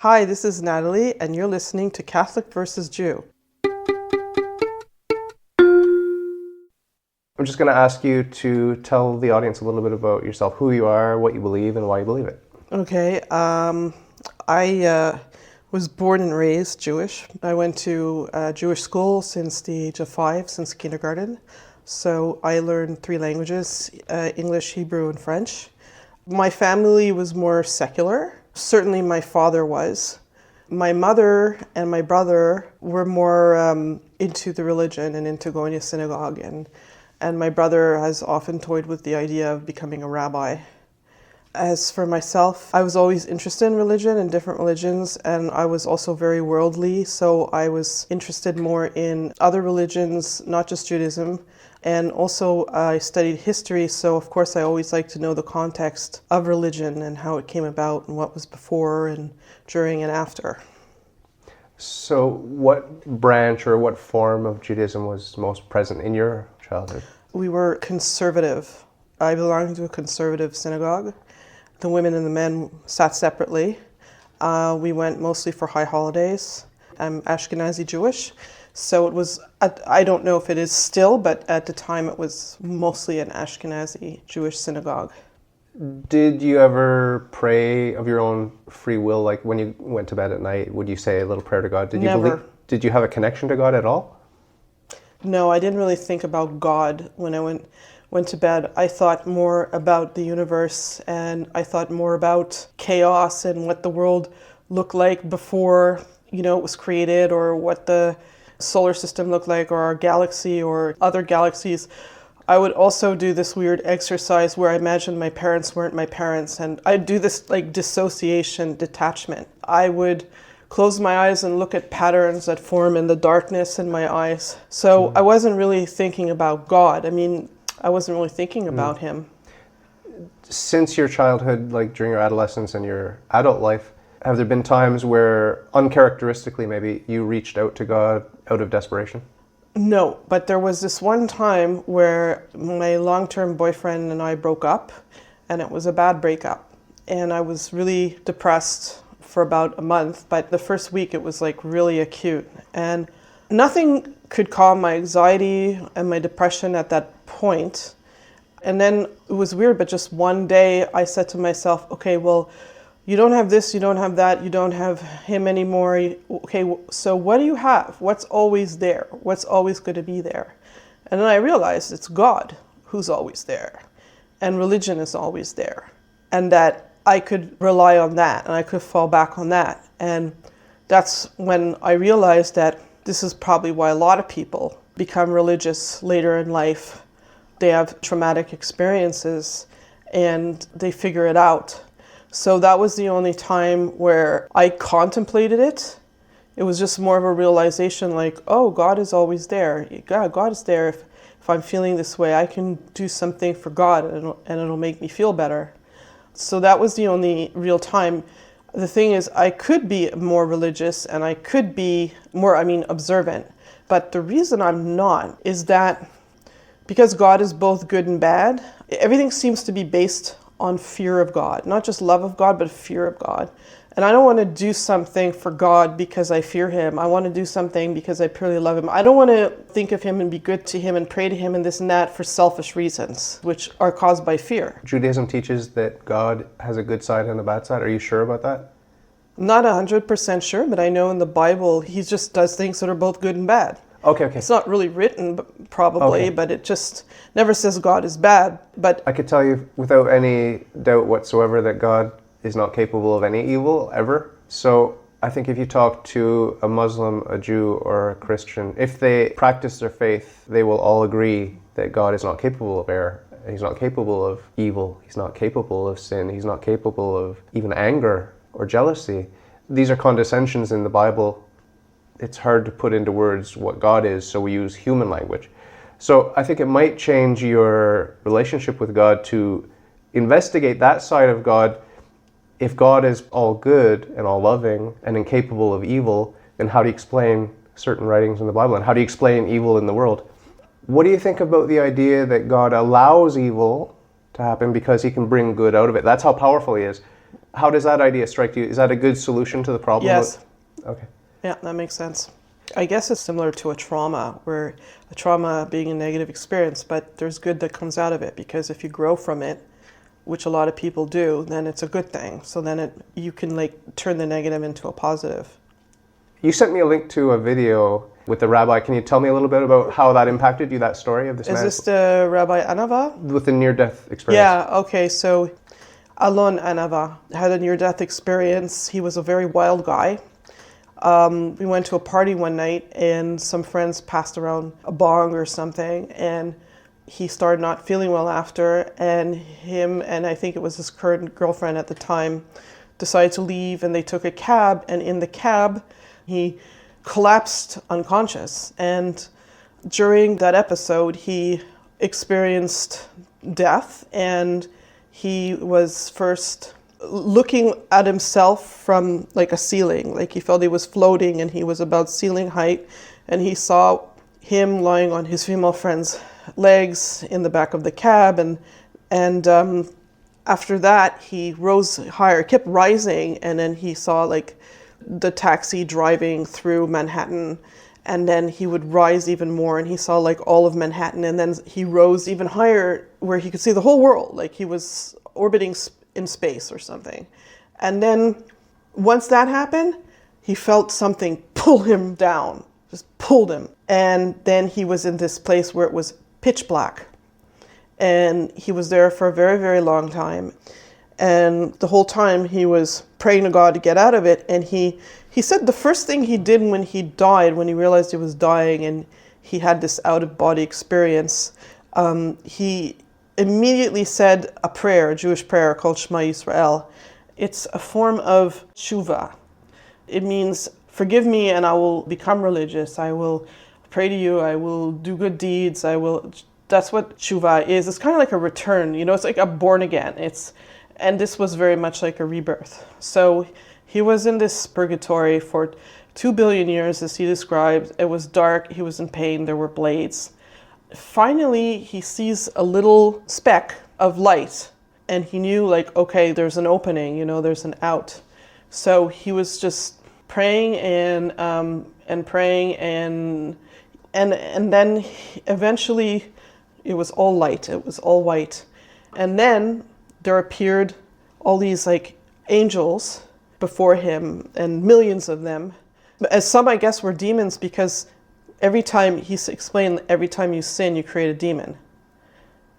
Hi, this is Natalie, and you're listening to Catholic versus Jew. I'm just going to ask you to tell the audience a little bit about yourself, who you are, what you believe, and why you believe it. Okay, I was born and raised Jewish. I went to Jewish school since the age of 5, since kindergarten. So I learned 3 languages, English, Hebrew, and French. My family was more secular. Certainly my father was. My mother and my brother were more into the religion and into going to synagogue. And my brother has often toyed with the idea of becoming a rabbi. As for myself, I was always interested in religion and different religions, and I was also very worldly, so I was interested more in other religions, not just Judaism. And also I studied history, so of course I always like to know the context of religion and how it came about and what was before and during and after. So what branch or what form of Judaism was most present in your childhood? We were conservative. I belonged to a conservative synagogue. The women and the men sat separately. We went mostly for high holidays. I'm Ashkenazi Jewish, so it was, I don't know if it is still, but at the time it was mostly an Ashkenazi Jewish synagogue. Did you ever pray of your own free will, like when you went to bed at night, would you say a little prayer to God? Never. Did you have a connection to God at all? No, I didn't really think about God when I went to bed. I thought more about the universe, and I thought more about chaos and what the world looked like before, it was created, or what the solar system looked like, or our galaxy or other galaxies. I would also do this weird exercise where I imagined my parents weren't my parents, and I'd do this like dissociation, detachment. I would close my eyes and look at patterns that form in the darkness in my eyes. So I wasn't really thinking about God. I wasn't really thinking about him. Since your childhood, like during your adolescence and your adult life, have there been times where, uncharacteristically maybe, you reached out to God out of desperation? No, but there was this one time where my long-term boyfriend and I broke up, and it was a bad breakup. And I was really depressed for about a month, but the first week it was like really acute. And nothing could calm my anxiety and my depression at that point. And then it was weird, but just one day I said to myself, okay, well, you don't have this, you don't have that, you don't have him anymore. Okay, so what do you have? What's always there? What's always going to be there? And then I realized it's God who's always there. And religion is always there. And that I could rely on that, and I could fall back on that. And that's when I realized that this is probably why a lot of people become religious later in life. They have traumatic experiences and they figure it out. So that was the only time where I contemplated it. It was just more of a realization like, oh, God is always there. Yeah, God is there. If I'm feeling this way, I can do something for God, and it'll make me feel better. So that was the only real time. The thing is, I could be more religious and I could be more, observant. But the reason I'm not is that because God is both good and bad, everything seems to be based on fear of God. Not just love of God, but fear of God. And I don't want to do something for God because I fear him. I want to do something because I purely love him. I don't want to think of him and be good to him and pray to him and this and that for selfish reasons, which are caused by fear. Judaism teaches that God has a good side and a bad side. Are you sure about that? I'm not 100% sure, but I know in the Bible, he just does things that are both good and bad. Okay. It's not really written, probably, but it just never says God is bad. But I could tell you without any doubt whatsoever that God is not capable of any evil, ever. So I think if you talk to a Muslim, a Jew, or a Christian, if they practice their faith, they will all agree that God is not capable of error. He's not capable of evil. He's not capable of sin. He's not capable of even anger or jealousy. These are condescensions in the Bible. It's hard to put into words what God is, so we use human language. So I think it might change your relationship with God to investigate that side of God. If God is all good and all loving and incapable of evil, then how do you explain certain writings in the Bible? And how do you explain evil in the world? What do you think about the idea that God allows evil to happen because he can bring good out of it? That's how powerful he is. How does that idea strike you? Is that a good solution to the problem? Yes. Okay. Yeah, that makes sense. I guess it's similar to a trauma, where a trauma being a negative experience, but there's good that comes out of it, because if you grow from it, which a lot of people do, then it's a good thing. So then you can turn the negative into a positive. You sent me a link to a video with the rabbi. Can you tell me a little bit about how that impacted you, that story of this man? Is this the Rabbi Anava? With the near-death experience. Yeah, okay, so Alon Anava had a near-death experience. He was a very wild guy. We went to a party one night and some friends passed around a bong or something, and he started not feeling well after, and him and I think it was his current girlfriend at the time decided to leave, and they took a cab, and in the cab he collapsed unconscious. And during that episode he experienced death, and he was first looking at himself from a ceiling, he felt he was floating and he was about ceiling height, and he saw him lying on his female friend's legs in the back of the cab, and after that he rose higher, kept rising, and then he saw the taxi driving through Manhattan, and then he would rise even more and he saw all of Manhattan, and then he rose even higher where he could see the whole world, he was orbiting in space or something. And then once that happened, he felt something pull him down, just pulled him. And then he was in this place where it was pitch black. And he was there for a very, very long time. And the whole time he was praying to God to get out of it. And he said the first thing he did when he died, when he realized he was dying and he had this out-of-body experience, he immediately said a prayer, a Jewish prayer called Shema Yisrael. It's a form of tshuva. It means, forgive me and I will become religious. I will pray to you. I will do good deeds. That's what tshuva is. It's kind of like a return, it's like a born again. And this was very much like a rebirth. So he was in this purgatory for 2 billion years, as he described. It was dark. He was in pain. There were blades. Finally, he sees a little speck of light, and he knew okay, there's an opening, there's an out. So he was just praying and praying, and then eventually it was all light, it was all white. And then there appeared all these angels before him, and millions of them. As some, I guess, were demons, because every time, he explained, every time you sin, you create a demon.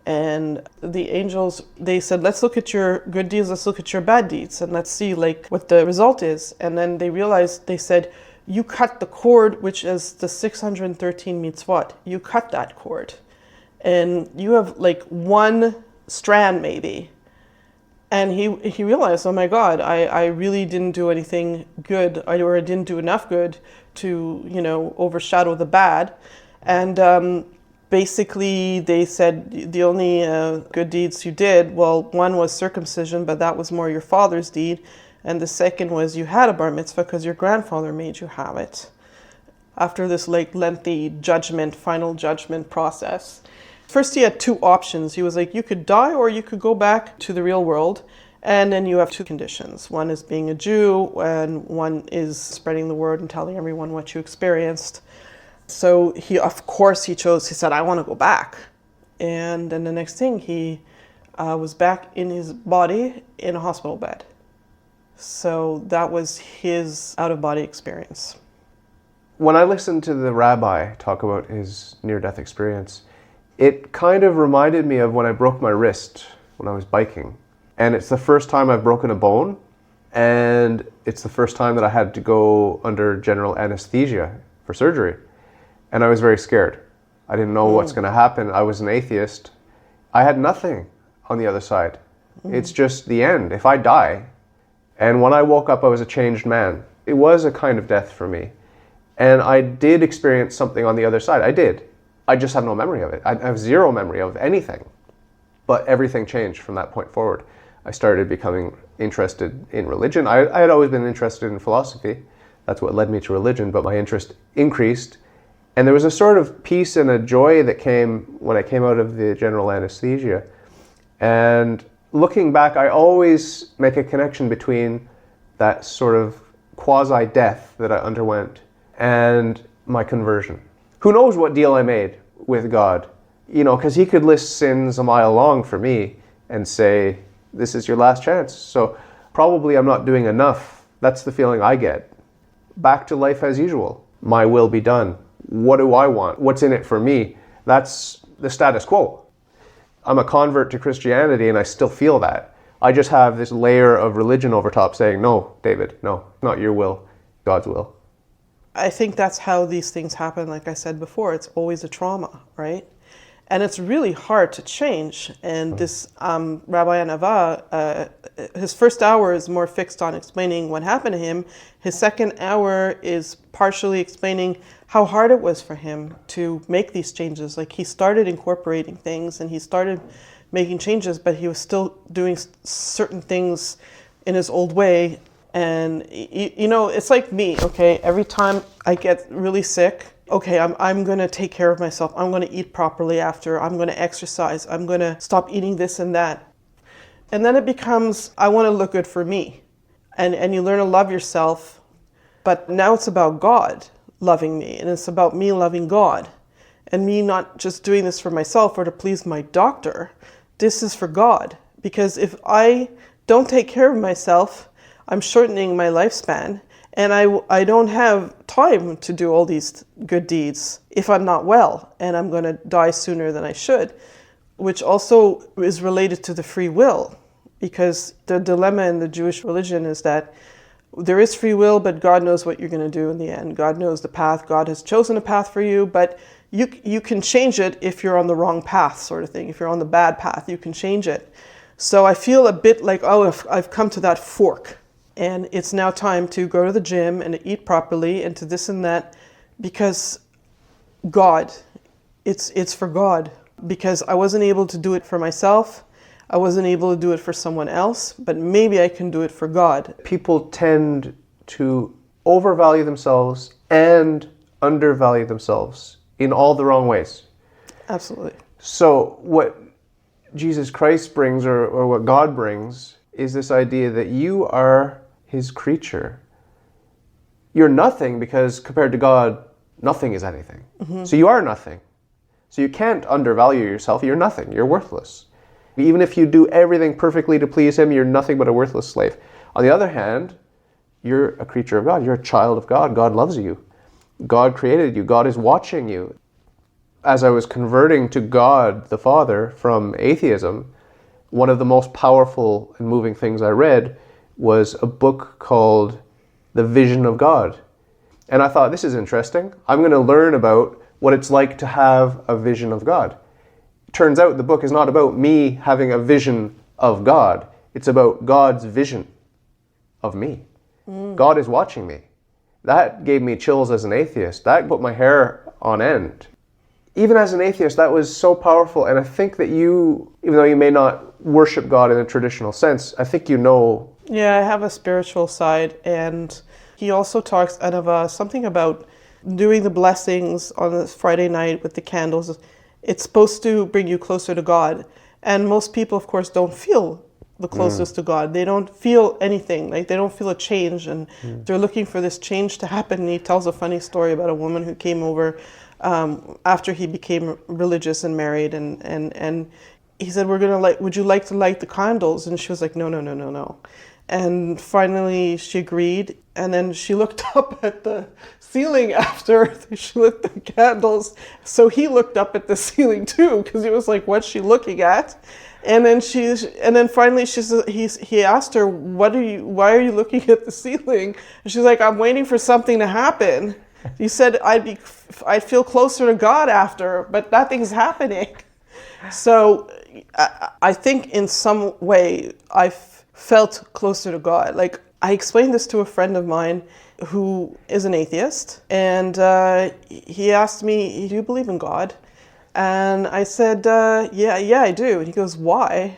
And the angels, they said, let's look at your good deeds, let's look at your bad deeds, and let's see what the result is. And then they realized, they said, you cut the cord, which is the 613 mitzvot. You cut that cord. And you have one strand maybe. And he realized, oh my God, I really didn't do anything good, or I didn't do enough good to, overshadow the bad. And basically they said the only good deeds you did, well, one was circumcision, but that was more your father's deed. And the second was you had a bar mitzvah because your grandfather made you have it. After this lengthy final judgment process. First he had two options. He was you could die or you could go back to the real world. And then you have two conditions. One is being a Jew, and one is spreading the word and telling everyone what you experienced. So he said, I want to go back. And then the next thing, he was back in his body in a hospital bed. So that was his out-of-body experience. When I listened to the rabbi talk about his near-death experience, it kind of reminded me of when I broke my wrist when I was biking. And it's the first time I've broken a bone, and it's the first time that I had to go under general anesthesia for surgery. And I was very scared. I didn't know what's going to happen. I was an atheist. I had nothing on the other side. It's just the end. If I die. And when I woke up, I was a changed man. It was a kind of death for me. And I did experience something on the other side. I did. I just have no memory of it. I have zero memory of anything. But everything changed from that point forward. I started becoming interested in religion. I had always been interested in philosophy. That's what led me to religion, but my interest increased. And there was a sort of peace and a joy that came when I came out of the general anesthesia. And looking back, I always make a connection between that sort of quasi-death that I underwent and my conversion. Who knows what deal I made with God? You know, because he could list sins a mile long for me and say, this is your last chance. So probably I'm not doing enough. That's the feeling I get. Back to life as usual. My will be done. What do I want? What's in it for me? That's the status quo. I'm a convert to Christianity and I still feel that. I just have this layer of religion over top saying, no, David, no, not your will, God's will. I think that's how these things happen. Like I said before, it's always a trauma, right? And it's really hard to change. And this Rabbi Anava, his first hour is more fixed on explaining what happened to him. His second hour is partially explaining how hard it was for him to make these changes. Like he started incorporating things and he started making changes, but he was still doing certain things in his old way. And, you know, it's like me, okay? Every time I get really sick, okay, I'm going to take care of myself. I'm going to eat properly after. I'm going to exercise. I'm going to stop eating this and that. And then it becomes, I want to look good for me. And you learn to love yourself. But now it's about God loving me. And it's about me loving God. And me not just doing this for myself or to please my doctor. This is for God. Because if I don't take care of myself, I'm shortening my lifespan. And I don't have time to do all these good deeds if I'm not well, and I'm going to die sooner than I should, which also is related to the free will, because the dilemma in the Jewish religion is that there is free will, but God knows what you're going to do in the end. God knows the path. God has chosen a path for you, but you can change it if you're on the wrong path, sort of thing. If you're on the bad path, you can change it. So I feel a bit like, oh, I've come to that fork. And it's now time to go to the gym and to eat properly and to this and that, because God, it's for God. Because I wasn't able to do it for myself. I wasn't able to do it for someone else, but maybe I can do it for God. People tend to overvalue themselves and undervalue themselves in all the wrong ways. Absolutely. So what Jesus Christ brings, or what God brings, is this idea that you are his creature. You're nothing because compared to God, nothing is anything. Mm-hmm. So you are nothing. So you can't undervalue yourself. You're nothing. You're worthless. Even if you do everything perfectly to please him, you're nothing but a worthless slave. On the other hand, you're a creature of God. You're a child of God. God loves you. God created you. God is watching you. As I was converting to God the Father from atheism, one of the most powerful and moving things I read was a book called The Vision of God. And I thought, this is interesting. I'm going to learn about what it's like to have a vision of God. It turns out the book is not about me having a vision of God. It's about God's vision of me. God is watching me. That gave me chills as an atheist. That put my hair on end. Even as an atheist, that was so powerful. And I think that you, even though you may not worship God in a traditional sense, I think you know. Yeah, I have a spiritual side. And he also talks something about doing the blessings on this Friday night with the candles. It's supposed to bring you closer to God. And most people, of course, don't feel the closest to God. They don't feel anything. Like, they don't feel a change. And they're looking for this change to happen. And he tells a funny story about a woman who came over after he became religious and married, and he said, would you like to light the candles? And she was like, no. And finally she agreed, and then she looked up at the ceiling after she lit the candles. So he looked up at the ceiling too, because he was like, what's she looking at? And then finally he asked her, why are you looking at the ceiling? And she's like, I'm waiting for something to happen. You said I'd feel closer to God after, but nothing's happening. So I think in some way I felt closer to God. Like, I explained this to a friend of mine who is an atheist, and he asked me, do you believe in God? And I said, yeah, I do. And he goes, why?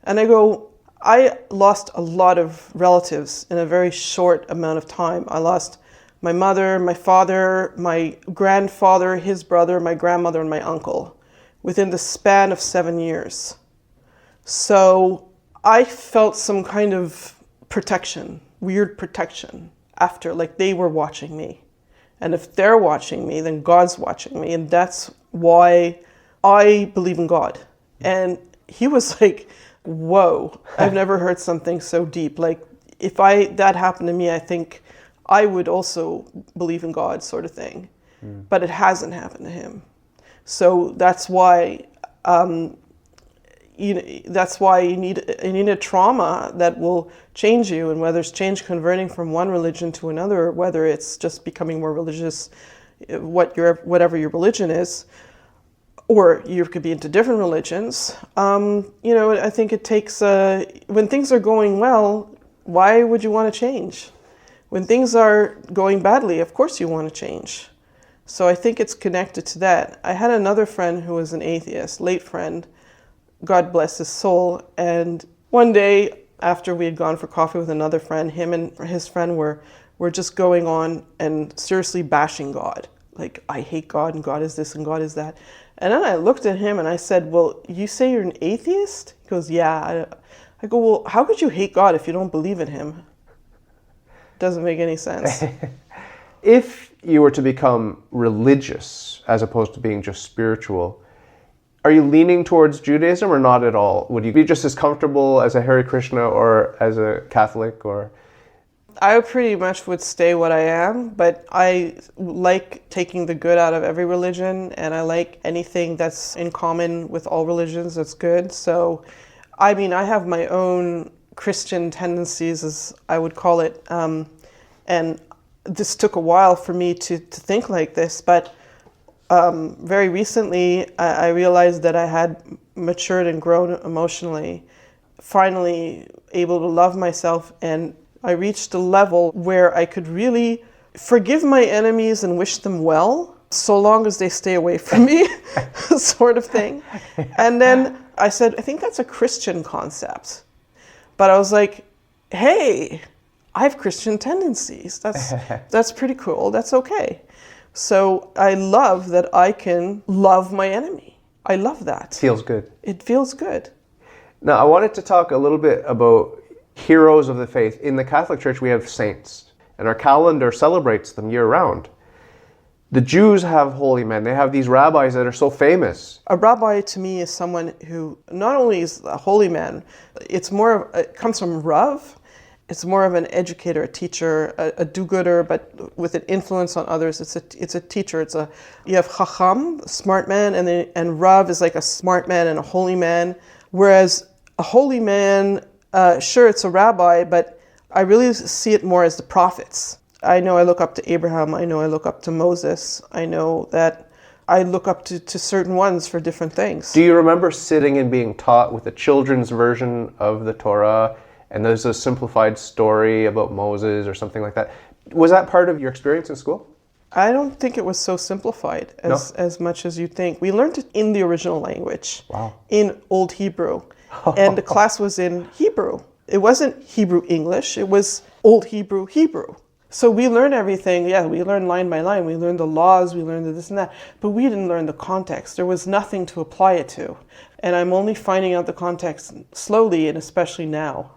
And I go, I lost a lot of relatives in a very short amount of time. I lost my mother, my father, my grandfather, his brother, my grandmother, and my uncle within the span of 7 years. So I felt some kind of protection, weird protection after, like they were watching me. And if they're watching me, then God's watching me. And that's why I believe in God. And he was like, whoa, I've never heard something so deep. Like if that happened to me, I think I would also believe in God, sort of thing. But it hasn't happened to him. So that's why you need a trauma that will change you, and whether it's change converting from one religion to another, or whether it's just becoming more religious, whatever your religion is, or you could be into different religions. I think it takes when things are going well, why would you want to change? When things are going badly, of course you want to change. So I think it's connected to that. I had another friend who was an atheist, late friend, God bless his soul. And one day after we had gone for coffee with another friend, him and his friend were just going on and seriously bashing God. Like, I hate God, and God is this and God is that. And then I looked at him and I said, well, you say you're an atheist? He goes, yeah. I go, well, how could you hate God if you don't believe in him? Doesn't make any sense. If you were to become religious as opposed to being just spiritual, are you leaning towards Judaism or not at all? Would you be just as comfortable as a Hare Krishna or as a Catholic? Or I pretty much would stay what I am, but I like taking the good out of every religion, and I like anything that's in common with all religions that's good. So, I mean, I have my own Christian tendencies, as I would call it, and this took a while for me to think like this, but very recently I realized that I had matured and grown emotionally, finally able to love myself, and I reached a level where I could really forgive my enemies and wish them well, so long as they stay away from me, sort of thing. And then I said, I think that's a Christian concept. But I was like, hey, I have Christian tendencies. That's pretty cool. That's okay. So I love that I can love my enemy. I love that. Feels good. It feels good. Now, I wanted to talk a little bit about heroes of the faith. In the Catholic Church, we have saints, and our calendar celebrates them year-round. The Jews have holy men. They have these rabbis that are so famous. A rabbi to me is someone who not only is a holy man, it comes from Rav. It's more of an educator, a teacher, a do-gooder, but with an influence on others. It's a teacher. You have Chacham, smart man, and Rav is like a smart man and a holy man. Whereas a holy man, sure, it's a rabbi, but I really see it more as the prophets. I know I look up to Abraham. I know I look up to Moses. I know that I look up to certain ones for different things. Do you remember sitting and being taught with a children's version of the Torah, and there's a simplified story about Moses or something like that? Was that part of your experience in school? I don't think it was so simplified as much as you think. We learned it in the original language, in Old Hebrew, and the class was in Hebrew. It wasn't Hebrew English, it was Old Hebrew Hebrew. So we learned everything, we learned line by line. We learned the laws, we learned the this and that, but we didn't learn the context. There was nothing to apply it to. And I'm only finding out the context slowly, and especially now.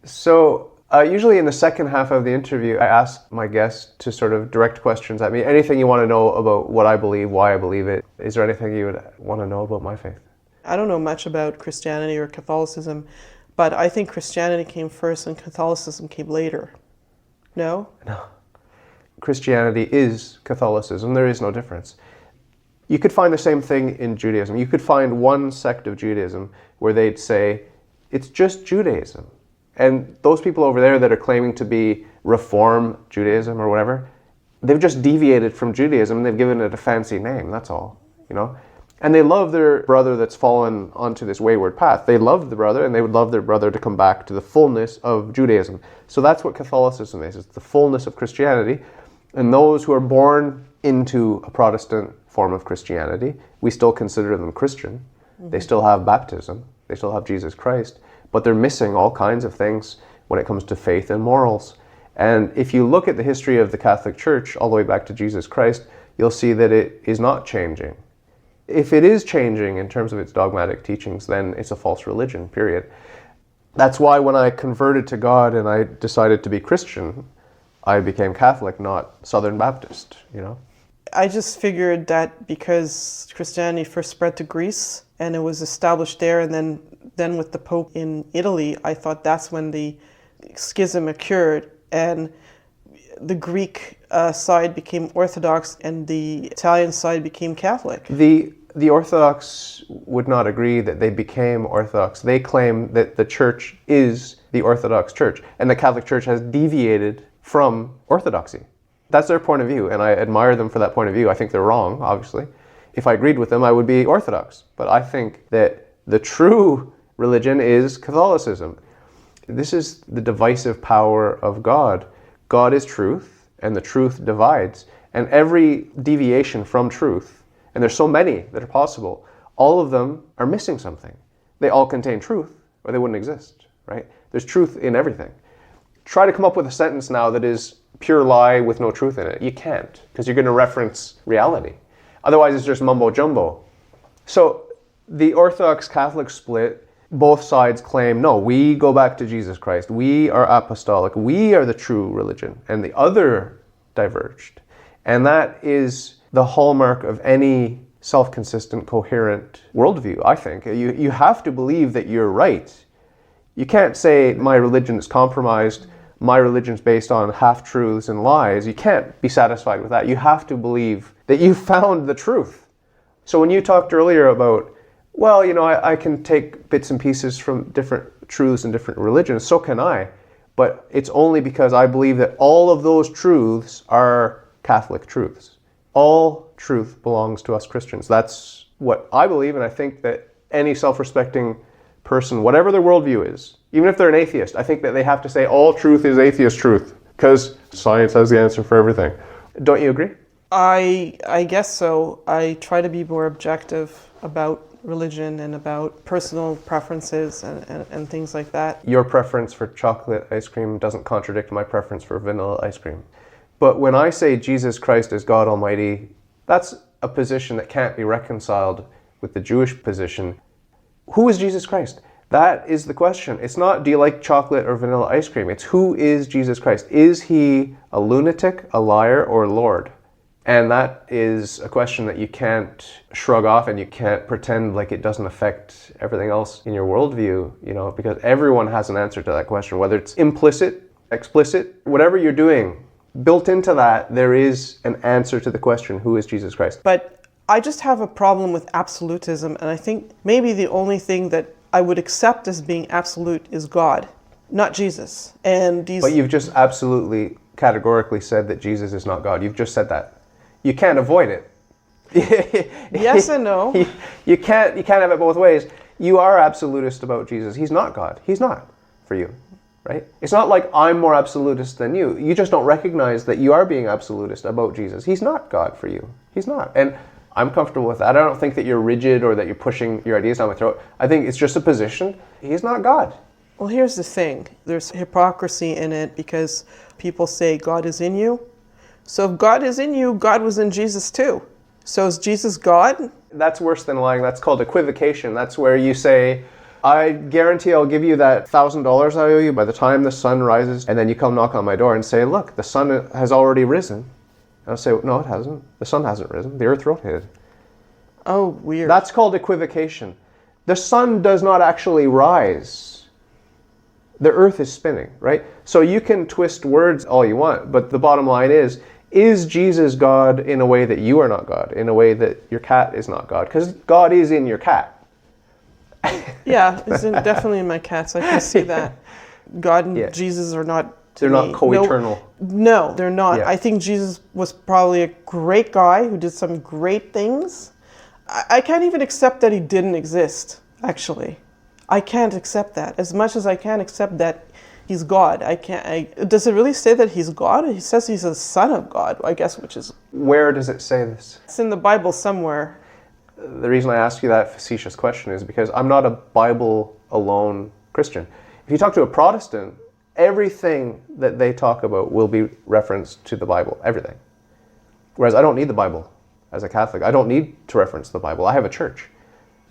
So usually in the second half of the interview, I ask my guests to sort of direct questions at me. Anything you want to know about what I believe, why I believe it. Is there anything you would want to know about my faith? I don't know much about Christianity or Catholicism, but I think Christianity came first and Catholicism came later. No? No. Christianity is Catholicism. There is no difference. You could find the same thing in Judaism. You could find one sect of Judaism where they'd say, it's just Judaism. And those people over there that are claiming to be Reform Judaism or whatever, they've just deviated from Judaism and they've given it a fancy name, that's all, you know? And they love their brother that's fallen onto this wayward path. They love the brother, and they would love their brother to come back to the fullness of Judaism. So that's what Catholicism is. It's the fullness of Christianity. And those who are born into a Protestant form of Christianity, we still consider them Christian. Mm-hmm. They still have baptism. They still have Jesus Christ. But they're missing all kinds of things when it comes to faith and morals. And if you look at the history of the Catholic Church all the way back to Jesus Christ, you'll see that it is not changing. If it is changing in terms of its dogmatic teachings, then it's a false religion, period. That's why when I converted to God and I decided to be Christian, I became Catholic, not Southern Baptist, you know? I just figured that because Christianity first spread to Greece and it was established there, and then with the Pope in Italy, I thought that's when the schism occurred, and the Greek side became Orthodox and the Italian side became Catholic. The Orthodox would not agree that they became Orthodox. They claim that the Church is the Orthodox Church, and the Catholic Church has deviated from Orthodoxy. That's their point of view, and I admire them for that point of view. I think they're wrong, obviously. If I agreed with them, I would be Orthodox. But I think that the true religion is Catholicism. This is the divisive power of God. God is truth, and the truth divides. And every deviation from truth, and there's so many that are possible, all of them are missing something. They all contain truth, or they wouldn't exist, right? There's truth in everything. Try to come up with a sentence now that is pure lie with no truth in it. You can't, because you're going to reference reality. Otherwise, it's just mumbo jumbo. So the Orthodox Catholic split, both sides claim, no, we go back to Jesus Christ. We are apostolic. We are the true religion. And the other diverged. And that is the hallmark of any self-consistent, coherent worldview, I think. You have to believe that you're right. You can't say my religion is compromised, my religion's based on half-truths and lies. You can't be satisfied with that. You have to believe that you found the truth. So when you talked earlier about, well, you know, I can take bits and pieces from different truths and different religions, so can I. But it's only because I believe that all of those truths are Catholic truths. All truth belongs to us Christians. That's what I believe, and I think that any self-respecting person, whatever their worldview is, even if they're an atheist, I think that they have to say all truth is atheist truth, because science has the answer for everything. Don't you agree? I guess so. I try to be more objective about religion and about personal preferences and things like that. Your preference for chocolate ice cream doesn't contradict my preference for vanilla ice cream. But when I say Jesus Christ is God Almighty, that's a position that can't be reconciled with the Jewish position. Who is Jesus Christ? That is the question. It's not, do you like chocolate or vanilla ice cream? It's, who is Jesus Christ? Is he a lunatic, a liar, or Lord? And that is a question that you can't shrug off, and you can't pretend like it doesn't affect everything else in your worldview, you know, because everyone has an answer to that question, whether it's implicit, explicit, whatever you're doing. Built into that, there is an answer to the question, who is Jesus Christ? But I just have a problem with absolutism, and I think maybe the only thing that I would accept as being absolute is God, not Jesus. But you've just absolutely categorically said that Jesus is not God. You've just said that. You can't avoid it. Yes and no. You can't have it both ways. You are absolutist about Jesus. He's not God. He's not for you, right? It's not like I'm more absolutist than you. You just don't recognize that you are being absolutist about Jesus. He's not God for you. He's not. And I'm comfortable with that. I don't think that you're rigid or that you're pushing your ideas down my throat. I think it's just a position. He's not God. Well, here's the thing. There's hypocrisy in it because people say God is in you. So if God is in you, God was in Jesus too. So is Jesus God? That's worse than lying. That's called equivocation. That's where you say, I guarantee I'll give you that $1,000 I owe you by the time the sun rises, and then you come knock on my door and say, look, the sun has already risen. And I'll say, no, it hasn't. The sun hasn't risen. The earth rotated. Oh, weird. That's called equivocation. The sun does not actually rise. The earth is spinning, right? So you can twist words all you want, but the bottom line is Jesus God in a way that you are not God, in a way that your cat is not God? Because God is in your cat. Yeah, it's definitely in my cats. I can see that. God and Jesus are not They're not co-eternal. No, they're not. Yeah. I think Jesus was probably a great guy who did some great things. I can't even accept that he didn't exist, actually. I can't accept that. As much as I can't accept that he's God, I can't. Does it really say that he's God? He says he's a son of God, I guess, which is... Where does it say this? It's in the Bible somewhere. The reason I ask you that facetious question is because I'm not a Bible-alone Christian. If you talk to a Protestant, everything that they talk about will be referenced to the Bible, everything. Whereas I don't need the Bible as a Catholic. I don't need to reference the Bible. I have a church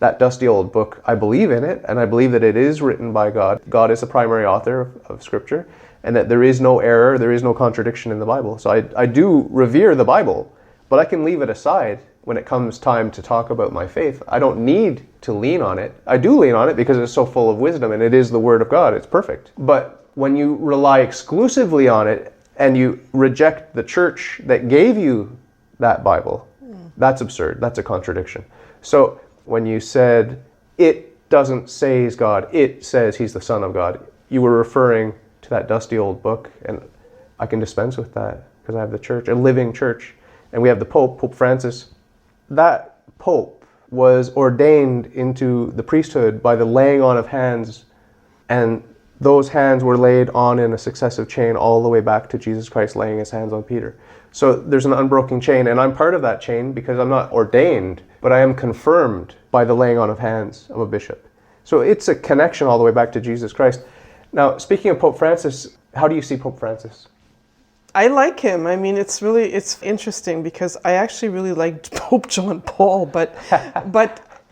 that dusty old book, I believe in it, and I believe that it is written by God. God is the primary author of Scripture, and that there is no error, there is no contradiction in the Bible. So I do revere the Bible, but I can leave it aside when it comes time to talk about my faith. I don't need to lean on it. I do lean on it because it's so full of wisdom, and it is the Word of God. It's perfect. But when you rely exclusively on it and you reject the church that gave you that Bible, that's absurd. That's a contradiction. So when you said, it doesn't say he's God, it says he's the Son of God, you were referring to that dusty old book, and I can dispense with that because I have the church, a living church, and we have the Pope, Pope Francis. That Pope was ordained into the priesthood by the laying on of hands, and those hands were laid on in a successive chain all the way back to Jesus Christ laying his hands on Peter. So there's an unbroken chain, and I'm part of that chain because I'm not ordained, but I am confirmed by the laying on of hands of a bishop. So it's a connection all the way back to Jesus Christ. Now, speaking of Pope Francis, how do you see Pope Francis? I like him. I mean, it's interesting because I actually really liked Pope John Paul, but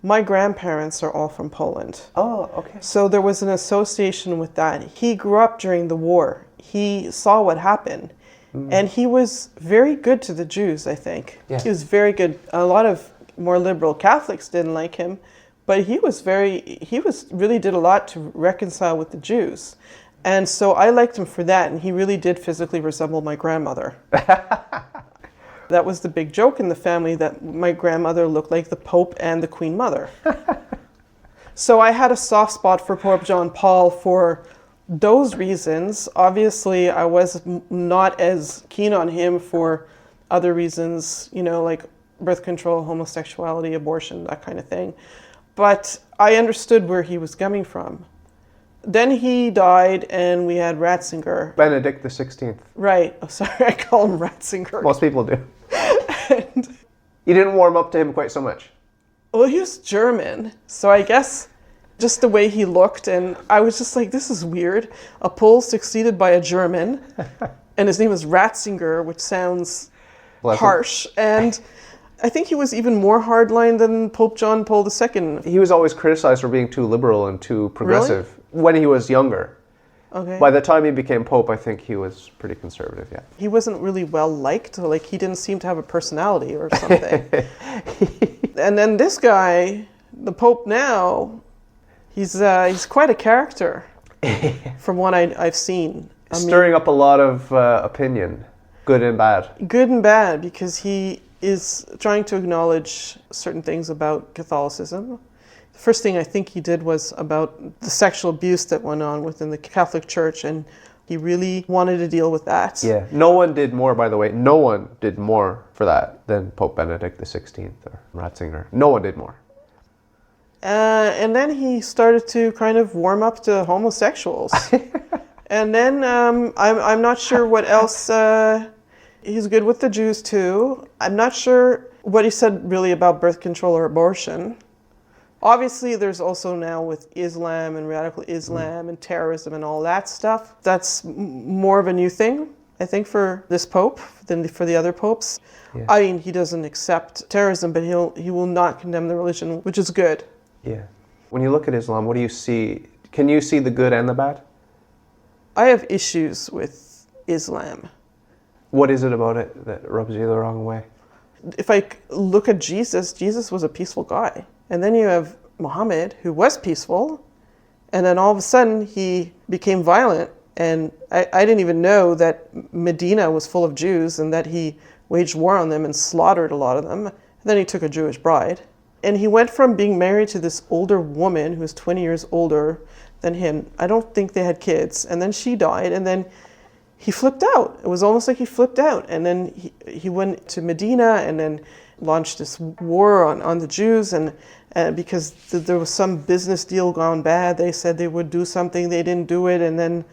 my grandparents are all from Poland. Oh, okay. So there was an association with that. He grew up during the war. He saw what happened. And he was very good to the Jews, I think. Yeah. He was very good. A lot of more liberal Catholics didn't like him, but he really did a lot to reconcile with the Jews. And so I liked him for that, and he really did physically resemble my grandmother. That was the big joke in the family, that my grandmother looked like the Pope and the Queen Mother. So I had a soft spot for Pope John Paul for those reasons. Obviously, I was not as keen on him for other reasons, like birth control, homosexuality, abortion, that kind of thing. But I understood where he was coming from. Then he died, and we had Ratzinger. Benedict the 16th. Right. Oh, sorry, I call him Ratzinger. Most people do. And, You didn't warm up to him quite so much. well, he was German, so I guess just the way he looked, and I was just like, this is weird. A Pole succeeded by a German, and his name was Ratzinger, which sounds harsh. And I think he was even more hardline than Pope John Paul II. He was always criticized for being too liberal and too progressive when he was younger. Okay. By the time he became Pope, I think he was pretty conservative, yeah. He wasn't really well liked. Like, he didn't seem to have a personality or something. And then this guy, the Pope now, he's quite a character from what I've seen. Stirring up a lot of opinion, good and bad. Good and bad, because he is trying to acknowledge certain things about Catholicism. The first thing I think he did was about the sexual abuse that went on within the Catholic Church, and he really wanted to deal with that. Yeah, no one did more, by the way, no one did more for that than Pope Benedict the 16th or Ratzinger. No one did more. And then he started to kind of warm up to homosexuals. And then I'm not sure what else. He's good with the Jews too. I'm not sure what he said really about birth control or abortion. Obviously, there's also now with Islam and radical Islam and terrorism and all that stuff. That's more of a new thing, I think, for this Pope than for the other popes. Yeah. I mean, he doesn't accept terrorism, but he will not condemn the religion, which is good. Yeah. When you look at Islam, what do you see? Can you see the good and the bad? I have issues with Islam. What is it about it that rubs you the wrong way? If I look at Jesus, Jesus was a peaceful guy. And then you have Muhammad, who was peaceful, and then all of a sudden he became violent. And I didn't even know that Medina was full of Jews and that he waged war on them and slaughtered a lot of them. And then he took a Jewish bride. And he went from being married to this older woman who was 20 years older than him. I don't think they had kids. And then she died, and then he flipped out. It was almost like he flipped out. And then he went to Medina and then launched this war on the Jews. And because there was some business deal gone bad, they said they would do something, they didn't do it. And then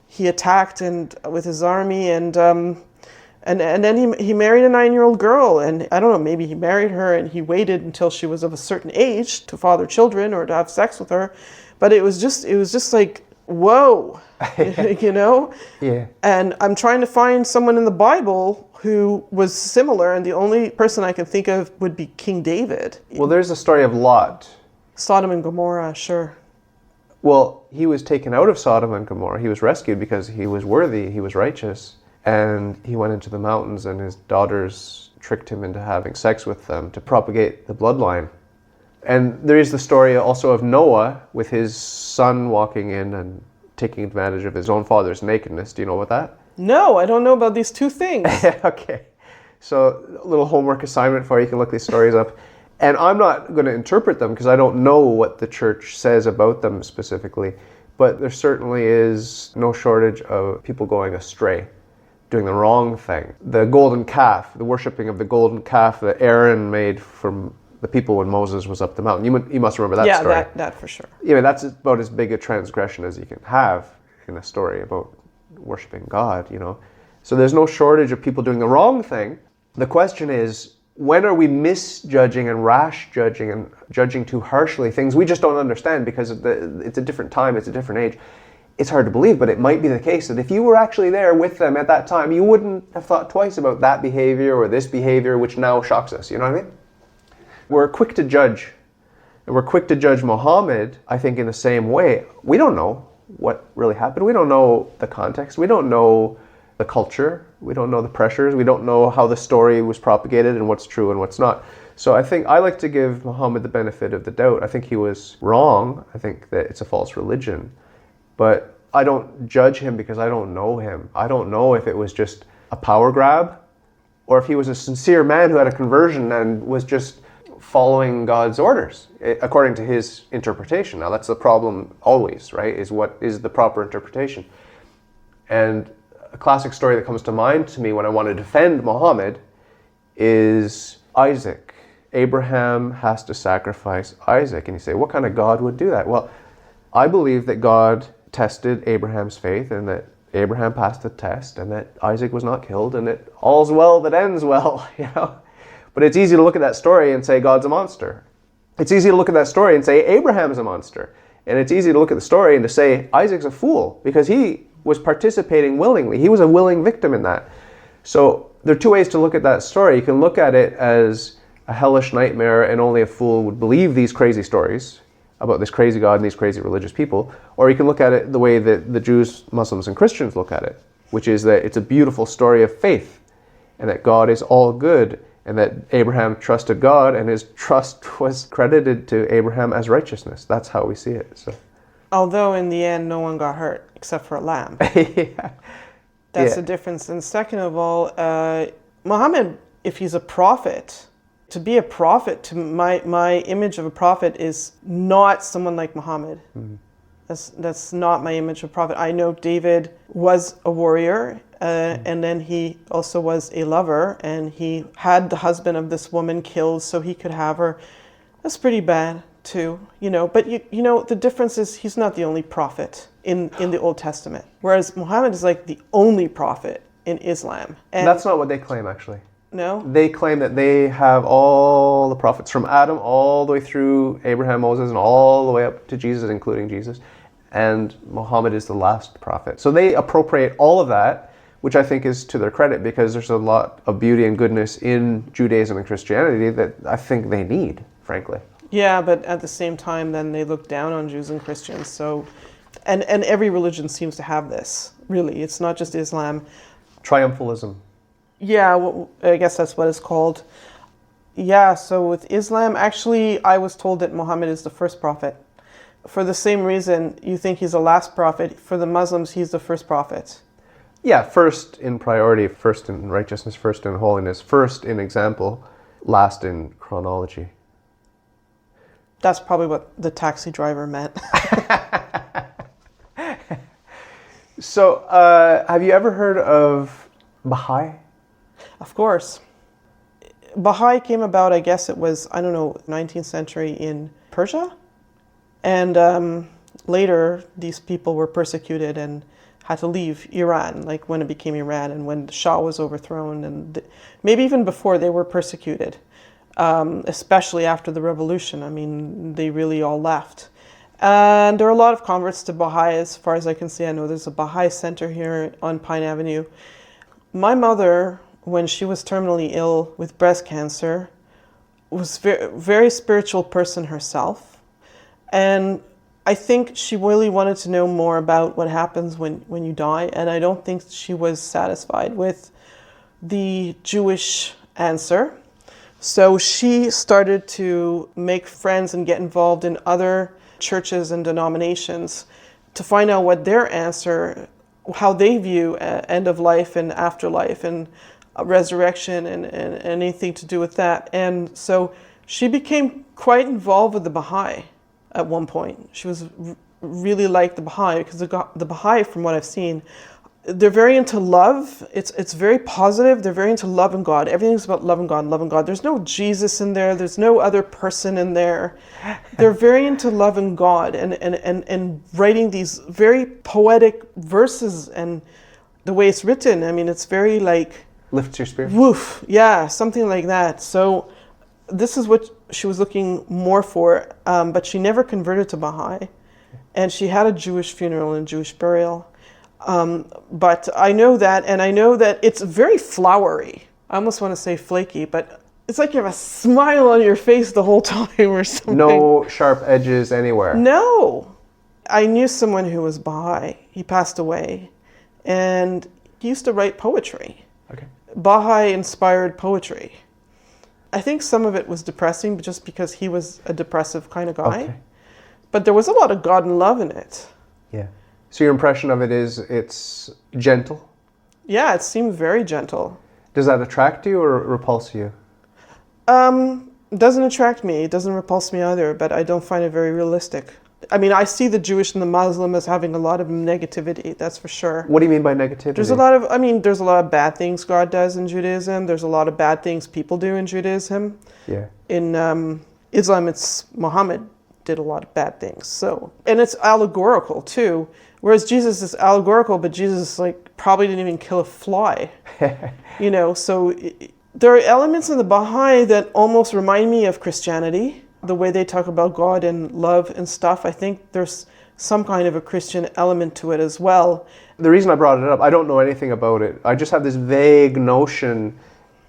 he attacked with his army, and then he married a 9-year-old girl. And I don't know, maybe he married her and he waited until she was of a certain age to father children or to have sex with her. But it was just like, whoa, you know? Yeah. And I'm trying to find someone in the Bible who was similar, and the only person I can think of would be King David. Well, there's the story of Lot, Sodom and Gomorrah, sure. Well, he was taken out of Sodom and Gomorrah. He was rescued because he was worthy, he was righteous. And he went into the mountains, and his daughters tricked him into having sex with them to propagate the bloodline. And there is the story also of Noah with his son walking in and taking advantage of his own father's nakedness. Do you know about that? No, I don't know about these two things. Okay. So a little homework assignment for you. You can look these stories up. And I'm not going to interpret them because I don't know what the church says about them specifically. But there certainly is no shortage of people going astray, doing the wrong thing. The golden calf, the worshipping of the golden calf that Aaron made from the people when Moses was up the mountain. You must remember that story. Yeah, that for sure. Yeah, that's about as big a transgression as you can have in a story about worshipping God, So there's no shortage of people doing the wrong thing. The question is, when are we misjudging and rash judging and judging too harshly things we just don't understand because it's a different time, it's a different age? It's hard to believe, but it might be the case that if you were actually there with them at that time, you wouldn't have thought twice about that behavior or this behavior, which now shocks us. You know what I mean? We're quick to judge. And we're quick to judge Muhammad, I think, in the same way. We don't know what really happened. We don't know the context. We don't know the culture. We don't know the pressures. We don't know how the story was propagated and what's true and what's not. So I think I like to give Muhammad the benefit of the doubt. I think he was wrong. I think that it's a false religion. But I don't judge him because I don't know him. I don't know if it was just a power grab or if he was a sincere man who had a conversion and was just following God's orders according to his interpretation. Now that's the problem always, right? Is what is the proper interpretation? And a classic story that comes to mind to me when I want to defend Muhammad is Isaac. Abraham has to sacrifice Isaac. And you say, what kind of God would do that? Well, I believe that God tested Abraham's faith and that Abraham passed the test and that Isaac was not killed and that all's well that ends well, But it's easy to look at that story and say God's a monster. It's easy to look at that story and say Abraham's a monster. And it's easy to look at the story and to say Isaac's a fool because he was participating willingly. He was a willing victim in that. So there are two ways to look at that story. You can look at it as a hellish nightmare and only a fool would believe these crazy stories about this crazy God and these crazy religious people. Or you can look at it the way that the Jews, Muslims, and Christians look at it, which is that it's a beautiful story of faith and that God is all good and that Abraham trusted God and his trust was credited to Abraham as righteousness. That's how we see it. So, although in the end no one got hurt except for a lamb. yeah. That's the difference. And second of all, Muhammad, if he's a prophet, to be a prophet, to my image of a prophet is not someone like Muhammad. Mm-hmm. That's not my image of prophet. I know David was a warrior, and then he also was a lover, and he had the husband of this woman killed so he could have her. That's pretty bad too, But the difference is he's not the only prophet in the Old Testament, whereas Muhammad is like the only prophet in Islam. And that's not what they claim, actually. No? They claim that they have all the prophets from Adam all the way through Abraham, Moses, and all the way up to Jesus, including Jesus. And Muhammad is the last prophet. So they appropriate all of that, which I think is to their credit because there's a lot of beauty and goodness in Judaism and Christianity that I think they need, frankly. Yeah, but at the same time, then they look down on Jews and Christians. So, and every religion seems to have this, really. It's not just Islam. Triumphalism. Yeah, well, I guess that's what it's called. Yeah, so with Islam, actually, I was told that Muhammad is the first prophet. For the same reason, you think he's the last prophet. For the Muslims, he's the first prophet. Yeah, first in priority, first in righteousness, first in holiness, first in example, last in chronology. That's probably what the taxi driver meant. So, have you ever heard of Baha'i? Of course. Baha'i came about, I guess it was, 19th century in Persia. And later, these people were persecuted and had to leave Iran, like when it became Iran and when the Shah was overthrown. And maybe even before, they were persecuted, especially after the revolution. I mean, they really all left. And there are a lot of converts to Baha'i, as far as I can see. I know there's a Baha'i center here on Pine Avenue. My mother, when she was terminally ill with breast cancer, was a very spiritual person herself. And I think she really wanted to know more about what happens when you die. And I don't think she was satisfied with the Jewish answer. So she started to make friends and get involved in other churches and denominations to find out what their answer, how they view end of life and afterlife and resurrection and anything to do with that. And so she became quite involved with the Baha'i at one point. She was really like the Baha'i, because the Baha'i, from what I've seen, they're very into love. It's very positive. They're very into love and God. Everything's about love and God, love and God. There's no Jesus in there. There's no other person in there. They're very into love and God and writing these very poetic verses, and the way it's written, I mean, it's very like... Lifts your spirit? Woof. Yeah, something like that. So this is what she was looking more for, but she never converted to Baha'i. And she had a Jewish funeral and Jewish burial. But I know that, and I know that it's very flowery. I almost want to say flaky, but it's like you have a smile on your face the whole time or something. No sharp edges anywhere. No. I knew someone who was Baha'i. He passed away, and he used to write poetry. Okay. Baha'i-inspired poetry. I think some of it was depressing just because he was a depressive kind of guy. Okay. But there was a lot of God and love in it. Yeah. So your impression of it is it's gentle? Yeah, it seemed very gentle. Does that attract you or repulse you? It doesn't attract me. It doesn't repulse me either, but I don't find it very realistic. I mean, I see the Jewish and the Muslim as having a lot of negativity, that's for sure. What do you mean by negativity? There's a lot of bad things God does in Judaism. There's a lot of bad things people do in Judaism. Yeah. In Islam, it's Muhammad did a lot of bad things. So, and it's allegorical too. Whereas Jesus is allegorical, but Jesus probably didn't even kill a fly. So there are elements in the Baha'i that almost remind me of Christianity. The way they talk about God and love and stuff, I think there's some kind of a Christian element to it as well. The reason I brought it up, I don't know anything about it. I just have this vague notion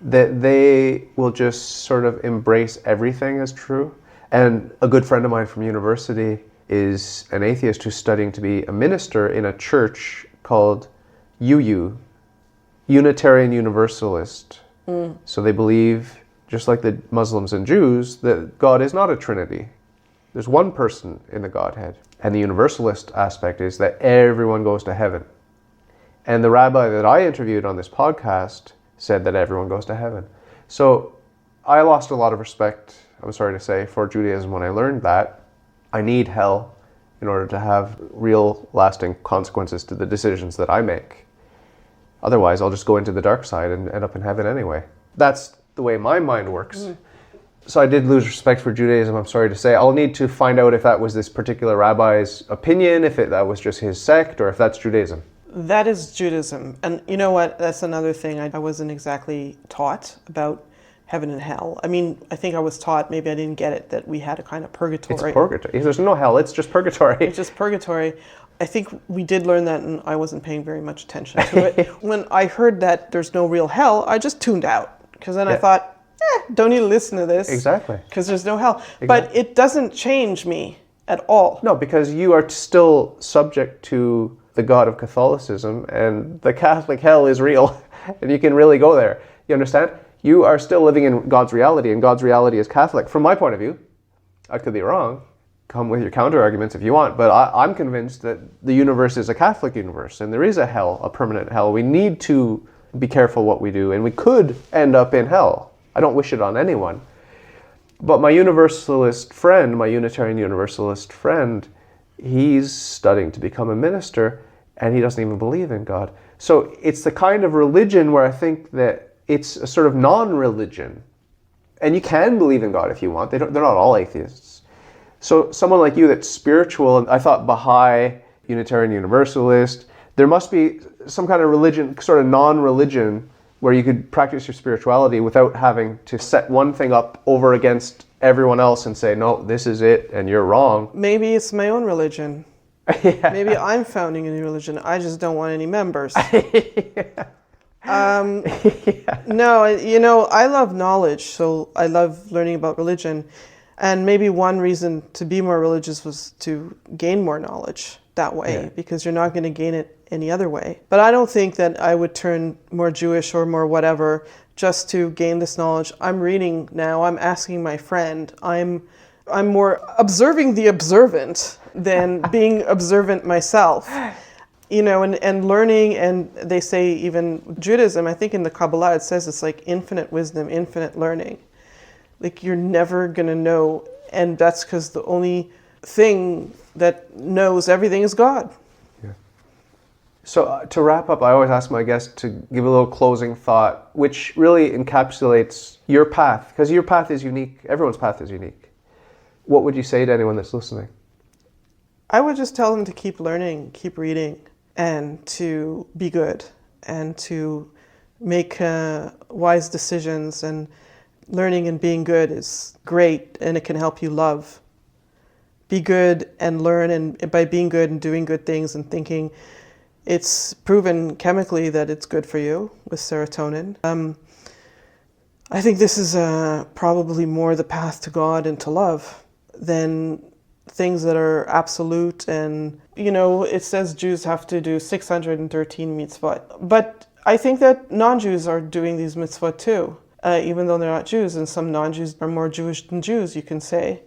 that they will just sort of embrace everything as true. And a good friend of mine from university is an atheist who's studying to be a minister in a church called UU, Unitarian Universalist. So they believe, just like the Muslims and Jews, that God is not a trinity. There's one person in the Godhead. And the universalist aspect is that everyone goes to heaven. And the rabbi that I interviewed on this podcast said that everyone goes to heaven. So I lost a lot of respect, I'm sorry to say, for Judaism when I learned that. I need hell in order to have real lasting consequences to the decisions that I make. Otherwise, I'll just go into the dark side and end up in heaven anyway. That's the way my mind works. So I did lose respect for Judaism, I'm sorry to say. I'll need to find out if that was this particular rabbi's opinion, if that was just his sect, or if that's Judaism. That is Judaism. And you know what? That's another thing I wasn't exactly taught about heaven and hell. I mean, I think I was taught, maybe I didn't get it, that we had a kind of purgatory. It's purgatory. There's no hell, it's just purgatory. It's just purgatory. I think we did learn that, and I wasn't paying very much attention to it. When I heard that there's no real hell, I just tuned out. Because then I thought, don't need to listen to this. Exactly. Because there's no hell. Exactly. But it doesn't change me at all. No, because you are still subject to the God of Catholicism, and the Catholic hell is real, and you can really go there. You understand? You are still living in God's reality, and God's reality is Catholic. From my point of view, I could be wrong. Come with your counter arguments if you want, but I'm convinced that the universe is a Catholic universe, and there is a hell, a permanent hell. We need to be careful what we do, and we could end up in hell. I don't wish it on anyone. But my Universalist friend, my Unitarian Universalist friend, he's studying to become a minister, and he doesn't even believe in God. So it's the kind of religion where I think that it's a sort of non-religion. And you can believe in God if you want. They're not all atheists. So someone like you that's spiritual, and I thought Baha'i, Unitarian Universalist, there must be some kind of religion, sort of non-religion, where you could practice your spirituality without having to set one thing up over against everyone else and say, no, this is it and you're wrong. Maybe it's my own religion. Yeah. Maybe I'm founding a new religion. I just don't want any members. No, I love knowledge, so I love learning about religion. And maybe one reason to be more religious was to gain more knowledge that way, Yeah. because you're not going to gain it any other way. But I don't think that I would turn more Jewish or more whatever just to gain this knowledge. I'm reading now, I'm asking my friend, I'm more observing the observant than being observant myself. You know, and learning, and they say even Judaism, I think in the Kabbalah it says it's like infinite wisdom, infinite learning. Like you're never going to know, and that's because the only thing that knows everything is God. Yeah. So to wrap up, I always ask my guests to give a little closing thought, which really encapsulates your path, because your path is unique. Everyone's path is unique. What would you say to anyone that's listening? I would just tell them to keep learning, keep reading, and to be good, and to make wise decisions. And learning and being good is great, and it can help you love. Be good and learn, and by being good and doing good things and thinking, it's proven chemically that it's good for you with serotonin. I think this is probably more the path to God and to love than things that are absolute. And, you know, it says Jews have to do 613 mitzvot. But I think that non-Jews are doing these mitzvot too, even though they're not Jews. And some non-Jews are more Jewish than Jews, you can say.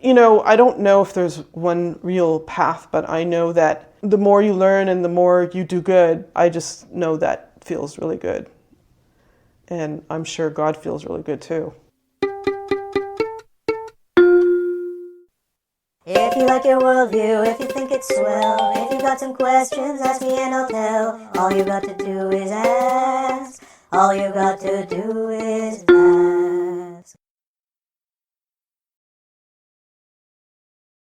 You know, I don't know if there's one real path, but I know that the more you learn and the more you do good, I just know that feels really good. And I'm sure God feels really good too. If you like your worldview, if you think it's swell, if you got some questions, ask me and I'll tell. All you got to do is ask. All you got to do is ask.